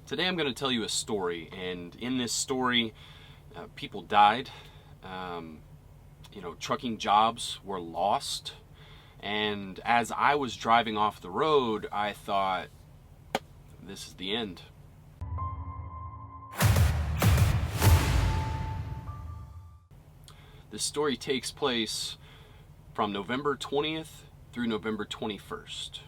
Today I'm going to tell you a story, and in this story, people died, trucking jobs were lost, and as I was driving off the road, I thought, this is the end. This story takes place from November 20th through November 21st.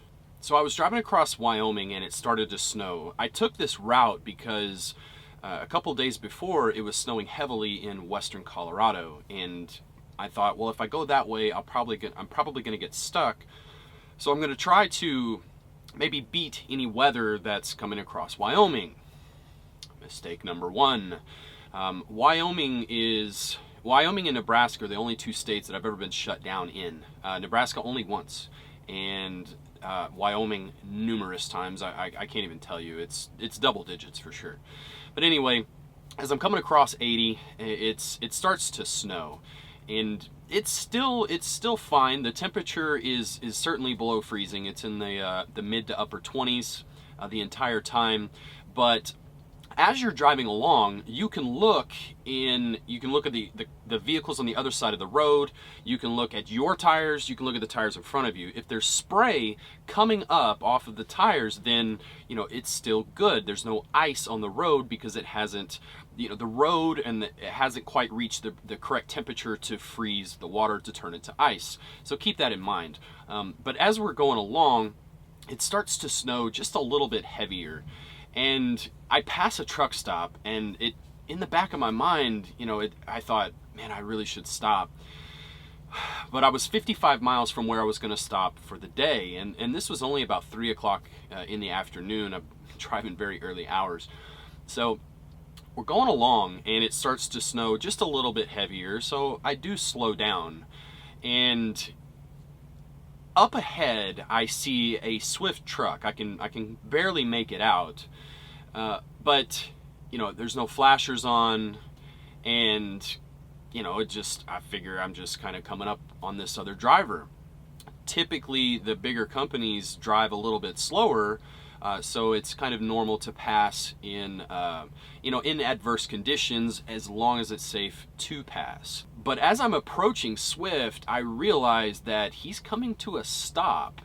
So I was driving across Wyoming and it started to snow. I took this route because a couple days before it was snowing heavily in western Colorado, and I thought, well, if I go that way, I'm probably going to get stuck. So I'm going to try to maybe beat any weather that's coming across Wyoming. Mistake number one. Wyoming and Nebraska are the only two states that I've ever been shut down in. Nebraska only once, and Wyoming numerous times. I can't even tell you. It's double digits for sure. But anyway, as I'm coming across 80, it starts to snow, and it's still fine. The temperature is certainly below freezing. It's in the mid to upper 20s the entire time, but as you're driving along, you can look at the vehicles on the other side of the road. You can look at your tires. You can look at the tires in front of you. If there's spray coming up off of the tires, then it's still good. There's no ice on the road because it hasn't, it hasn't quite reached the correct temperature to freeze the water to turn into ice. So keep that in mind. But as we're going along, it starts to snow just a little bit heavier. And I pass a truck stop, and in the back of my mind, I thought, man, I really should stop. But I was 55 miles from where I was going to stop for the day, and this was only about 3 o'clock in the afternoon. I'm driving very early hours. So we're going along, and it starts to snow just a little bit heavier, so I do slow down. And up ahead, I see a swift truck. I can barely make it out, but there's no flashers on, and I figure I'm just kind of coming up on this other driver. Typically, the bigger companies drive a little bit slower, so it's kind of normal to pass in adverse conditions as long as it's safe to pass. But as I'm approaching Swift, I realize that he's coming to a stop.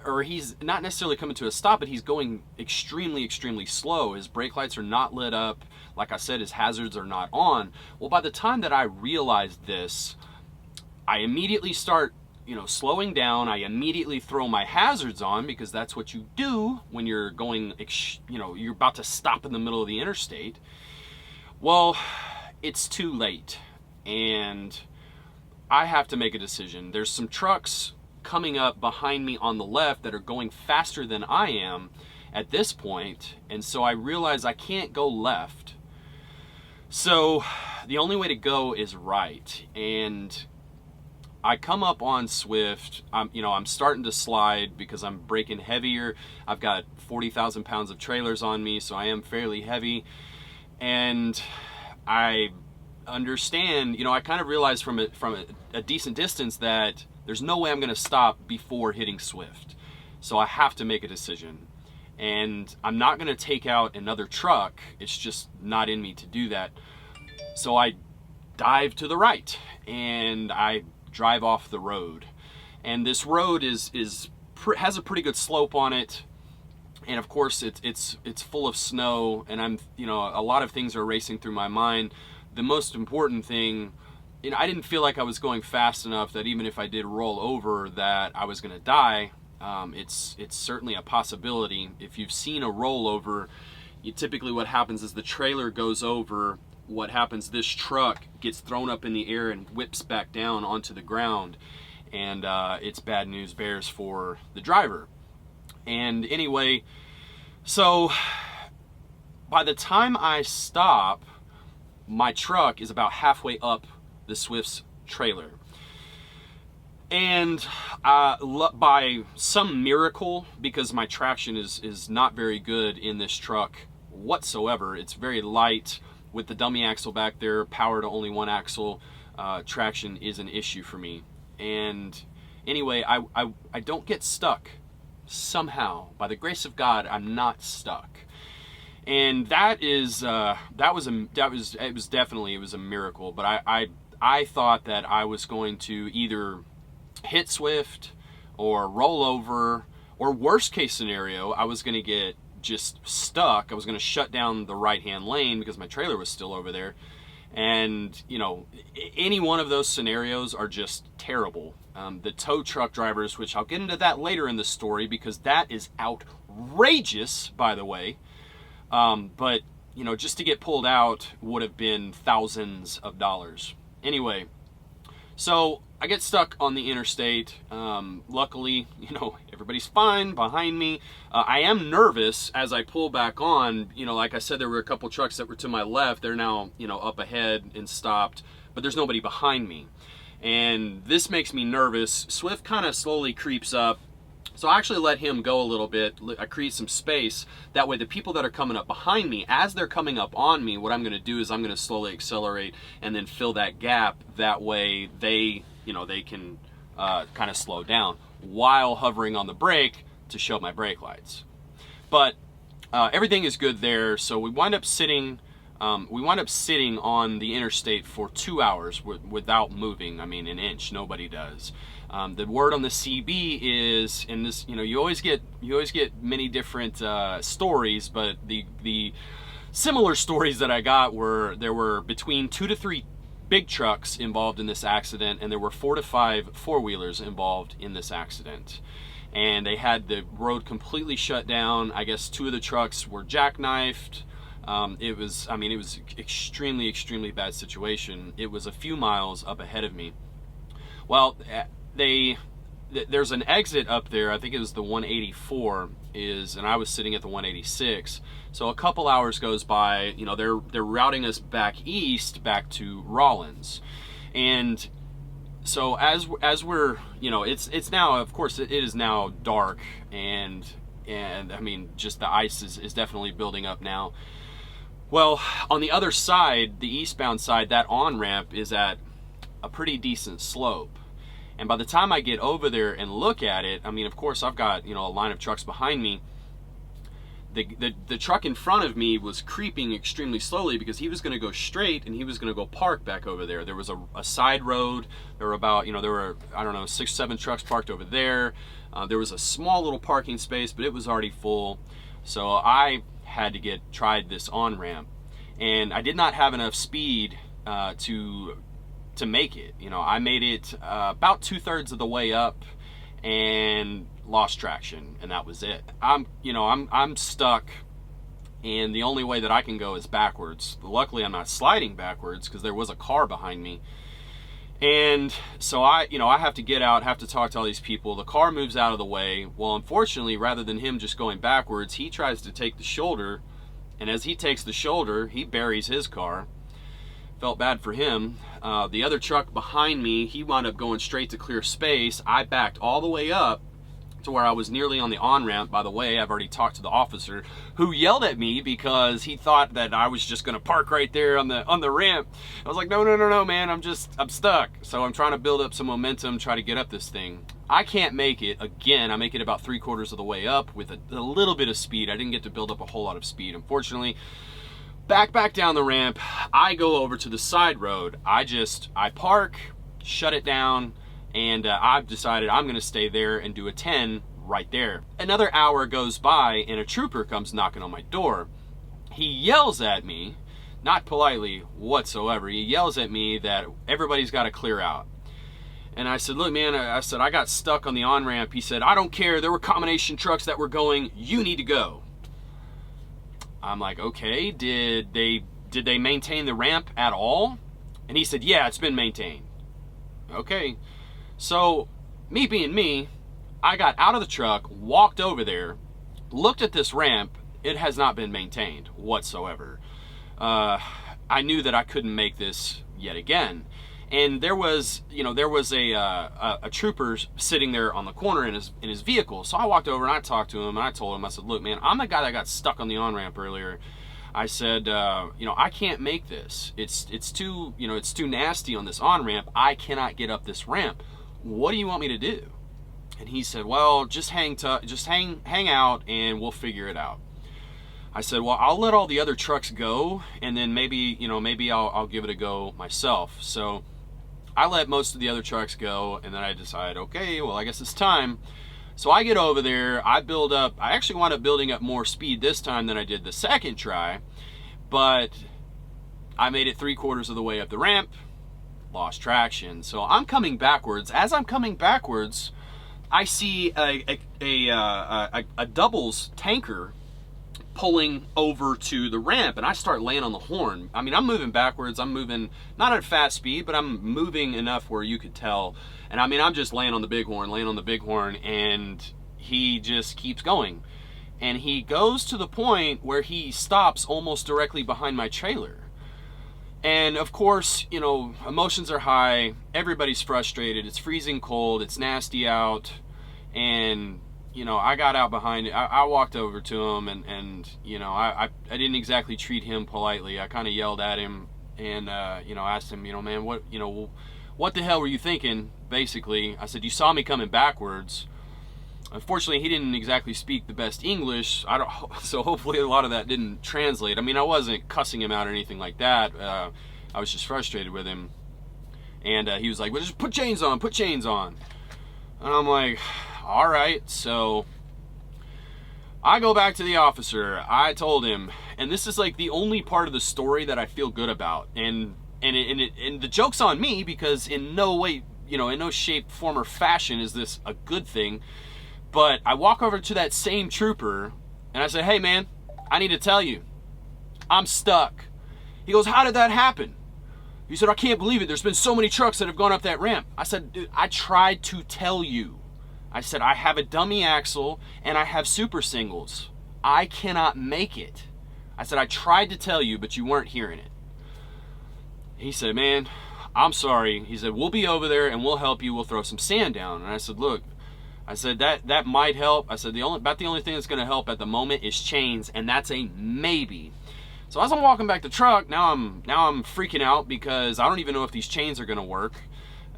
Or he's not necessarily coming to a stop, but he's going extremely, extremely slow. His brake lights are not lit up. Like I said, his hazards are not on. Well, by the time that I realized this, I immediately start slowing down. I immediately throw my hazards on, because that's what you do when you're going, you're about to stop in the middle of the interstate. Well, it's too late, and I have to make a decision. There's some trucks coming up behind me on the left that are going faster than I am at this point, and so I realize I can't go left. So the only way to go is right, and I come up on Swift. I'm starting to slide because I'm braking heavier. I've got 40,000 pounds of trailers on me, so I am fairly heavy. And I understand, I kind of realize from a decent distance that there's no way I'm going to stop before hitting Swift. So I have to make a decision. And I'm not going to take out another truck. It's just not in me to do that. So I dive to the right, and I drive off the road, and this road has a pretty good slope on it, and of course it's full of snow, and I'm a lot of things are racing through my mind. The most important thing, I didn't feel like I was going fast enough that even if I did roll over that I was gonna die. It's certainly a possibility. If you've seen a rollover, typically what happens is the trailer goes over. What happens, this truck gets thrown up in the air and whips back down onto the ground, and it's bad news bears for the driver. And anyway, so by the time I stop, my truck is about halfway up the Swift's trailer. And by some miracle, because my traction is not very good in this truck whatsoever, it's very light. With the dummy axle back there, power to only one axle, traction is an issue for me. And anyway, I don't get stuck. Somehow, by the grace of God, I'm not stuck. And that is it was definitely a miracle. But I thought that I was going to either hit Swift or roll over, or worst case scenario, I was going to get just stuck. I was going to shut down the right-hand lane because my trailer was still over there. And, you know, any one of those scenarios are just terrible. The tow truck drivers, which I'll get into that later in the story because that is outrageous, by the way. But, you know, just to get pulled out would have been thousands of dollars. Anyway, so I get stuck on the interstate. Luckily, you know, everybody's fine behind me. I am nervous as I pull back on. You know, like I said, there were a couple trucks that were to my left. They're now, you know, up ahead and stopped, but there's nobody behind me. And this makes me nervous. Swift kind of slowly creeps up. So I actually let him go a little bit. I create some space. That way the people that are coming up behind me, as they're coming up on me, what I'm going to do is I'm going to slowly accelerate and then fill that gap. That way they, you know, they can kind of slow down while hovering on the brake to show my brake lights. But everything is good there. So we wind up sitting on the interstate for 2 hours without moving. I mean, an inch. Nobody does. The word on the CB is, and this, you know, you always get many different stories, but the similar stories that I got were there were between 2 to 3 big trucks involved in this accident, and there were 4 to 5 four-wheelers involved in this accident. And they had the road completely shut down. I guess 2 of the trucks were jackknifed. It was extremely, extremely bad situation. It was a few miles up ahead of me. Well, there's an exit up there. I think it was the 184 and I was sitting at the 186. So a couple hours goes by. You know, they're routing us back east, back to Rollins, and so as we're, you know, it's now, of course, it is now dark, and I mean, just the ice is definitely building up now. Well, on the other side, the eastbound side, that on-ramp is at a pretty decent slope. And by the time I get over there and look at it, I mean, of course, I've got, you know, a line of trucks behind me. The truck in front of me was creeping extremely slowly because he was going to go straight and he was going to go park back over there. There was a side road. There were about, you know, there were, I don't know, 6, 7 trucks parked over there. There was a small little parking space, but it was already full. So I had to tried this on-ramp, and I did not have enough speed to make it. You know, I made it about 2/3 of the way up and lost traction, and that was it. I'm stuck, and the only way that I can go is backwards. Luckily, I'm not sliding backwards because there was a car behind me. And so I have to get out, have to talk to all these people. The car moves out of the way. Well, unfortunately, rather than him just going backwards, he tries to take the shoulder, and as he takes the shoulder, he buries his car. Felt bad for him. The other truck behind me, he wound up going straight to clear space. I backed all the way up to where I was nearly on the on-ramp. By the way, I've already talked to the officer who yelled at me because he thought that I was just going to park right there on the ramp. I was like, no, man, I'm stuck. So I'm trying to build up some momentum, try to get up this thing. I can't make it. Again, I make it about 3/4 of the way up with a little bit of speed. I didn't get to build up a whole lot of speed, unfortunately. Back down the ramp, I go over to the side road. I park, shut it down, and I've decided I'm gonna stay there and do a 10 right there. Another hour goes by and a trooper comes knocking on my door. He yells at me, not politely whatsoever, he yells at me that everybody's gotta clear out. And I said, look, man, I got stuck on the on-ramp. He said, I don't care, there were combination trucks that were going, you need to go. I'm like, okay, did they maintain the ramp at all? And he said, yeah, it's been maintained. Okay, so me being me, I got out of the truck, walked over there, looked at this ramp. It has not been maintained whatsoever. I knew that I couldn't make this yet again. And there was a trooper sitting there on the corner in his vehicle. So I walked over and I talked to him and I told him, I said, look, man, I'm the guy that got stuck on the on-ramp earlier. I said, I can't make this. It's too nasty on this on-ramp. I cannot get up this ramp. What do you want me to do? And he said, well, just hang out and we'll figure it out. I said, well, I'll let all the other trucks go, and then maybe, maybe I'll give it a go myself. So I let most of the other trucks go, and then I decide, okay, well, I guess it's time. So I get over there, I actually wound up building up more speed this time than I did the second try, but I made it 3/4 of the way up the ramp, lost traction. So I'm coming backwards. As I'm coming backwards, I see a doubles tanker pulling over to the ramp, and I start laying on the horn. I mean, I'm moving backwards. I'm moving not at fast speed, but I'm moving enough where you could tell. And I mean, I'm just laying on the big horn, and he just keeps going. And he goes to the point where he stops almost directly behind my trailer. And of course, emotions are high. Everybody's frustrated. It's freezing cold. It's nasty out. And I got out behind it. I walked over to him, and I didn't exactly treat him politely. I kind of yelled at him, and asked him, man, what the hell were you thinking? Basically, I said, you saw me coming backwards. Unfortunately, he didn't exactly speak the best English. So hopefully a lot of that didn't translate. I mean, I wasn't cussing him out or anything like that. I was just frustrated with him, and he was like, well, just put chains on. And I'm like, all right. So I go back to the officer. I told him, and this is like the only part of the story that I feel good about. And the joke's on me, because in no way, in no shape, form, or fashion is this a good thing. But I walk over to that same trooper and I say, hey man, I need to tell you, I'm stuck. He goes, how did that happen? He said, I can't believe it. There's been so many trucks that have gone up that ramp. I said, dude, I tried to tell you. I said, I have a dummy axle and I have super singles. I cannot make it. I said, I tried to tell you, but you weren't hearing it. He said, man, I'm sorry. He said, we'll be over there and we'll help you. We'll throw some sand down. And I said, look, I said, that might help. I said, about the only thing that's going to help at the moment is chains, and that's a maybe. So as I'm walking back to the truck, now I'm freaking out, because I don't even know if these chains are going to work.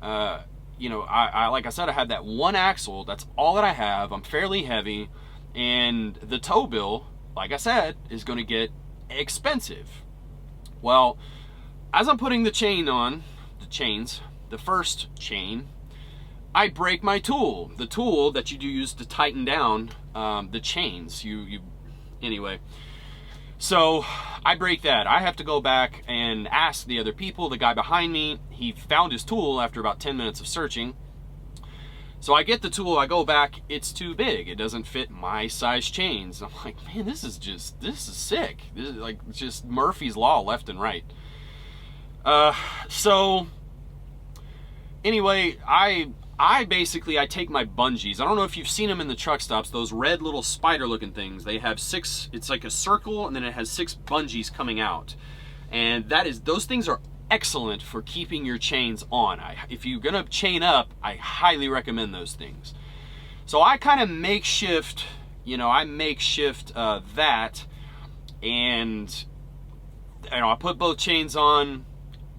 I like I said, I have that one axle. That's all that I have. I'm fairly heavy, and the tow bill, like I said, is going to get expensive. Well, as I'm putting the first chain, I break my tool, the tool that you do use to tighten down the chains. Anyway. So I break that. I have to go back and ask the other people. The guy behind me, he found his tool after about 10 minutes of searching. So I get the tool, I go back, it's too big. It doesn't fit my size chains. I'm like, man, this is sick. This is like just Murphy's Law left and right. So anyway, I take my bungees. I don't know if you've seen them in the truck stops, those red little spider looking things. They have 6, it's like a circle, and then it has 6 bungees coming out. And those things are excellent for keeping your chains on. If you're gonna chain up, I highly recommend those things. So I kind of makeshift that, and I put both chains on,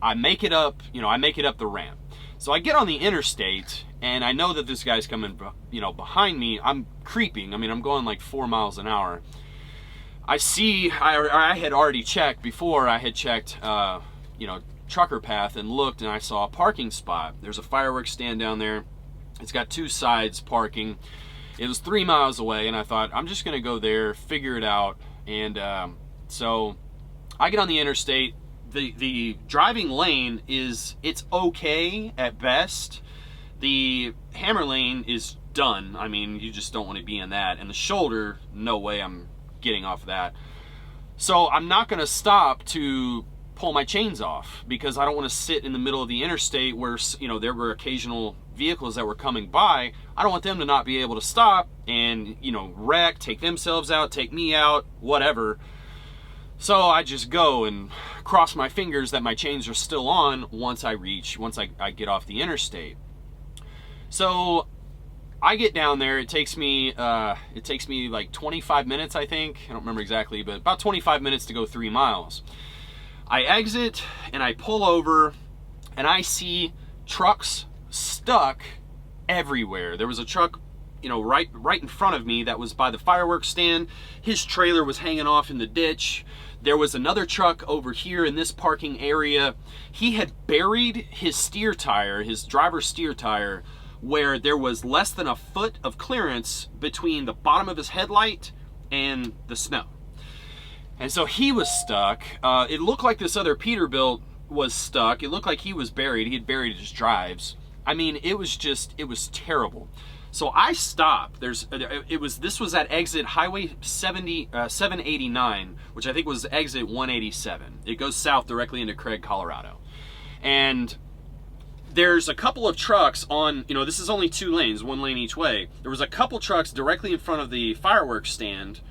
I make it up the ramp. So I get on the interstate, and I know that this guy's coming, behind me. I'm creeping. I mean, I'm going like 4 miles an hour. I had already checked before. I had checked, trucker path and looked, and I saw a parking spot. There's a fireworks stand down there. It's got 2 sides parking. It was 3 miles away, and I thought, I'm just gonna go there, figure it out. And so I get on the interstate. The driving lane it's okay at best. The hammer lane is done. I mean, you just don't want to be in that. And the shoulder, no way I'm getting off that. So I'm not going to stop to pull my chains off, because I don't want to sit in the middle of the interstate where, there were occasional vehicles that were coming by. I don't want them to not be able to stop and, wreck, take themselves out, take me out, whatever. So I just go and cross my fingers that my chains are still on once I get off the interstate. So I get down there. It takes me like 25 minutes, I think. I don't remember exactly, but about 25 minutes to go 3 miles. I exit and I pull over, and I see trucks stuck everywhere. There was a truck right in front of me that was by the fireworks stand. His trailer was hanging off in the ditch. There was another truck over here in this parking area. He had buried his steer tire, his driver's steer tire, where there was less than a foot of clearance between the bottom of his headlight and the snow. And so he was stuck. It looked like this other Peterbilt was stuck. It looked like he was buried. He had buried his drives. I mean, it was terrible. So I stopped. This was at exit Highway 789, which I think was exit 187. It goes south directly into Craig, Colorado. And there's a couple of trucks on, this is only 2 lanes, 1 lane each way. There was a couple trucks directly in front of the fireworks stand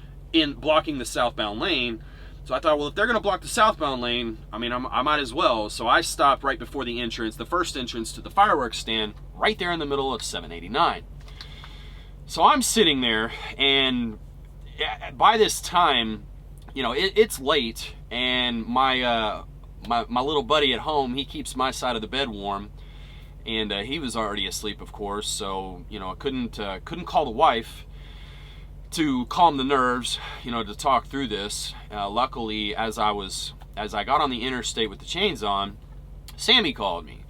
blocking the southbound lane. So I thought, well, if they're gonna block the southbound lane, I mean, I might as well. So I stopped right before the entrance, the first entrance to the fireworks stand, right there in the middle of 789. So I'm sitting there, and by this time, it's late, and my little buddy at home, he keeps my side of the bed warm, and he was already asleep, of course. So I couldn't call the wife to calm the nerves, to talk through this. Luckily, as I got on the interstate with the chains on, Sammy called me.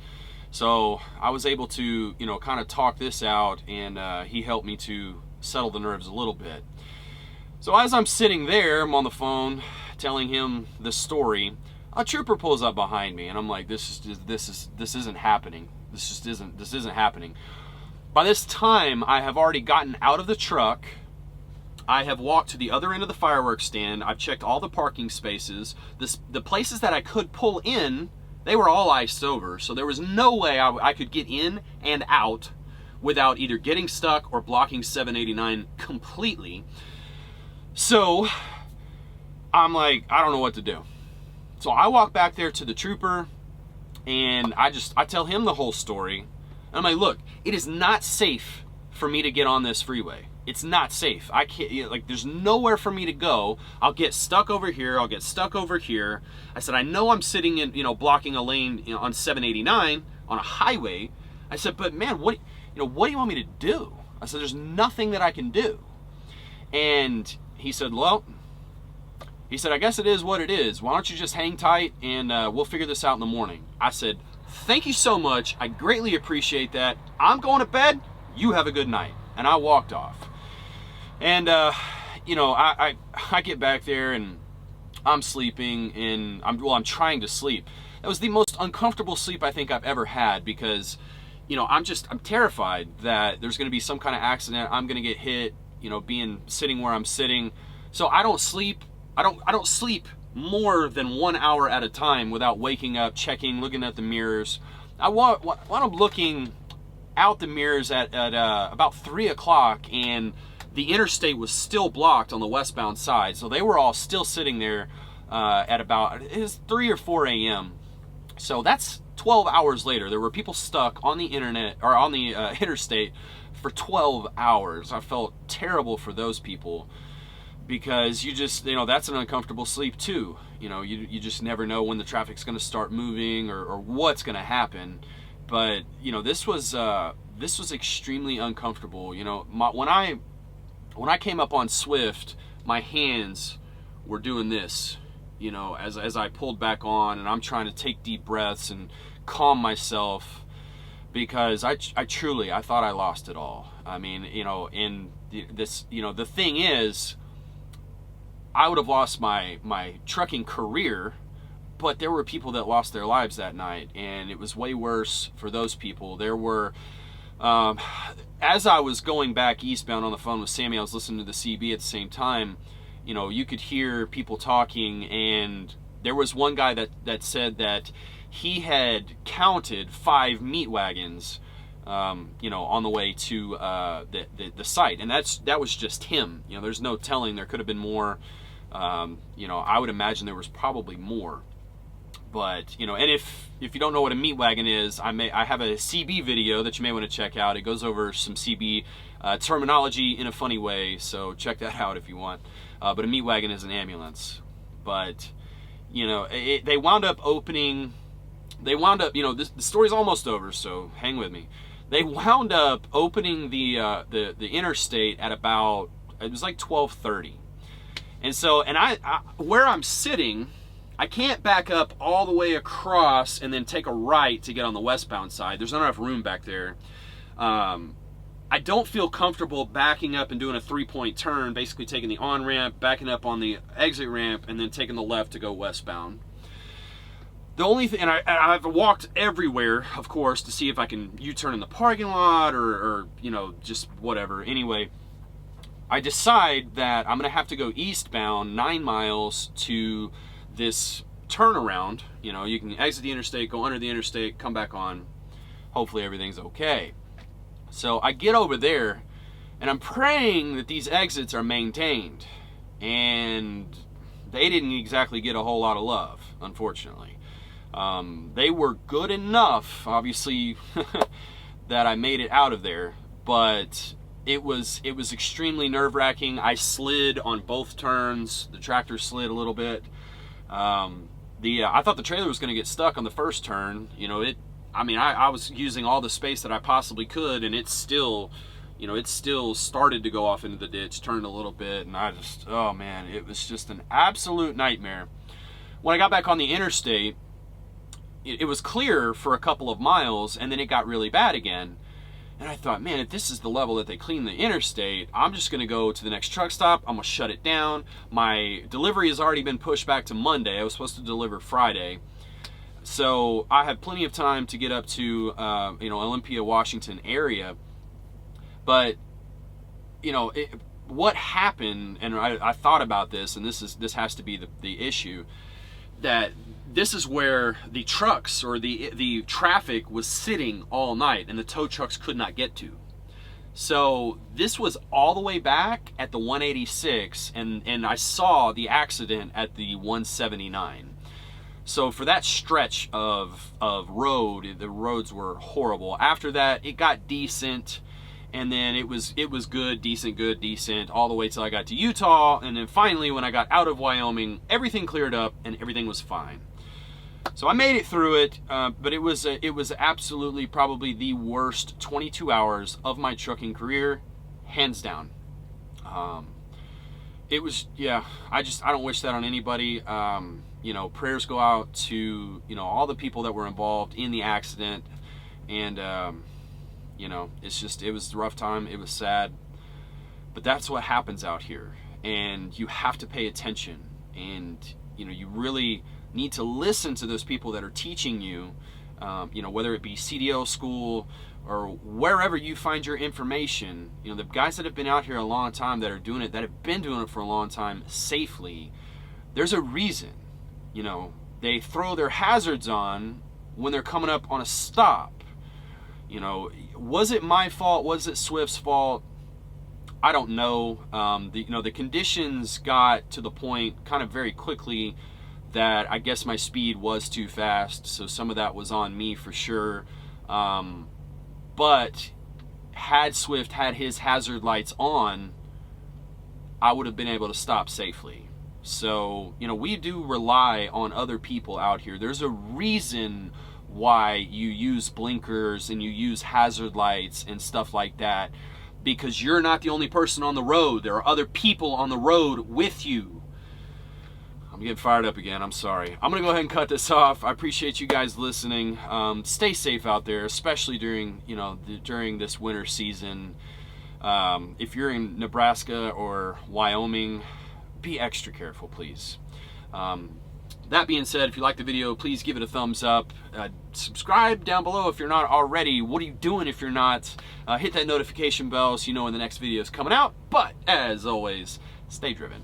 So I was able to, kind of talk this out, and he helped me to settle the nerves a little bit. So as I'm sitting there, I'm on the phone telling him the story. A trooper pulls up behind me, and I'm like, this isn't happening. This isn't happening. By this time, I have already gotten out of the truck. I have walked to the other end of the fireworks stand. I've checked all the parking spaces. The places that I could pull in, they were all iced over, so there was no way I could get in and out without either getting stuck or blocking 789 completely. So I'm like, I don't know what to do. So I walk back there to the trooper, and I tell him the whole story. I'm like, look, it is not safe for me to get on this freeway. It's not safe. I can't, there's nowhere for me to go. I'll get stuck over here. I'll get stuck over here. I said, I know I'm sitting in, blocking a lane on 789 on a highway. I said, but man, what do you want me to do? I said, there's nothing that I can do. And he said, well, I guess it is what it is. Why don't you just hang tight, and we'll figure this out in the morning. I said, thank you so much. I greatly appreciate that. I'm going to bed. You have a good night. And I walked off. And, I get back there, and I'm sleeping, and I'm trying to sleep. That was the most uncomfortable sleep I think I've ever had, because, I'm terrified that there's going to be some kind of accident. I'm going to get hit, sitting where I'm sitting. So I don't sleep. I don't sleep more than 1 hour at a time without waking up, checking, looking at the mirrors. When I'm looking out the mirrors at about 3 o'clock, and the interstate was still blocked on the westbound side, so they were all still sitting there at about, it was 3 or 4 a.m. So that's 12 hours later. There were people stuck on the interstate for 12 hours. I felt terrible for those people, because that's an uncomfortable sleep too. You just never know when the traffic's going to start moving or what's going to happen. But this was extremely uncomfortable. When I came up on Swift, my hands were doing this, as I pulled back on, and I'm trying to take deep breaths and calm myself, because I truly thought I lost it all. I mean, the thing is, I would have lost my trucking career, but there were people that lost their lives that night, and it was way worse for those people. There were, as I was going back eastbound on the phone with Sammy, I was listening to the CB at the same time. You could hear people talking, and there was one guy that said that he had counted 5 meat wagons, on the way to the site, and that was just him. There's no telling. There could have been more. I would imagine there was probably more. But and if you don't know what a meat wagon is, I have a CB video that you may want to check out. It goes over some CB terminology in a funny way, so check that out if you want. But a meat wagon is an ambulance. But they wound up opening. The story's almost over, so hang with me. They wound up opening the interstate at about, it was like 12:30. And so, and I where I'm sitting, I can't back up all the way across and then take a right to get on the westbound side. There's not enough room back there. I don't feel comfortable backing up and doing a 3-point turn, basically taking the on-ramp, backing up on the exit ramp, and then taking the left to go westbound. The only thing, and I've walked everywhere, of course, to see if I can U-turn in the parking lot or you know, just whatever. Anyway, I decide that I'm gonna have to go eastbound 9 miles to this turnaround. You know, you can exit the interstate, go under the interstate, come back on. Hopefully everything's okay. So I get over there, and I'm praying that these exits are maintained, and they didn't exactly get a whole lot of love, unfortunately. They were good enough, obviously, that I made it out of there, but it was extremely nerve-wracking. I slid on both turns. The tractor slid a little bit. I thought the trailer was going to get stuck on the first turn. You know, I was using all the space that I possibly could, and it still started to go off into the ditch, turned a little bit, and I just, oh man, it was just an absolute nightmare. When I got back on the interstate, it was clear for a couple of miles, and then it got really bad again. And I thought, man, if this is the level that they clean the interstate, I'm just going to go to the next truck stop. I'm going to shut it down. My delivery has already been pushed back to Monday. I was supposed to deliver Friday. So I have plenty of time to get up to, Olympia, Washington area. But, what happened, and I thought about this, and this has to be the issue, that this is where the trucks or the traffic was sitting all night and the tow trucks could not get to. So this was all the way back at the 186, and I saw the accident at the 179. So for that stretch of road, the roads were horrible. After that, it got decent, and then it was good, decent, all the way till I got to Utah, and then finally when I got out of Wyoming, everything cleared up and everything was fine. So I made it through it, but it was absolutely probably the worst 22 hours of my trucking career, hands down. It was, yeah, I don't wish that on anybody. Prayers go out to, all the people that were involved in the accident, and it was a rough time. It was sad, but that's what happens out here, and you have to pay attention, and you really need to listen to those people that are teaching you, whether it be CDL school or wherever you find your information. The guys that have been out here a long time, that have been doing it for a long time safely, there's a reason. They throw their hazards on when they're coming up on a stop. Was it my fault? Was it Swift's fault? I don't know. The conditions got to the point kind of very quickly that I guess my speed was too fast, so some of that was on me for sure. But had Swift had his hazard lights on, I would have been able to stop safely. So, we do rely on other people out here. There's a reason why you use blinkers and you use hazard lights and stuff like that, because you're not the only person on the road. There are other people on the road with you. I'm getting fired up again. I'm sorry. I'm going to go ahead and cut this off. I appreciate you guys listening. Stay safe out there, especially during this winter season. If you're in Nebraska or Wyoming, be extra careful, please. That being said, if you like the video, please give it a thumbs up. Subscribe down below if you're not already. What are you doing if you're not? Hit that notification bell so you know when the next video is coming out. But as always, stay driven.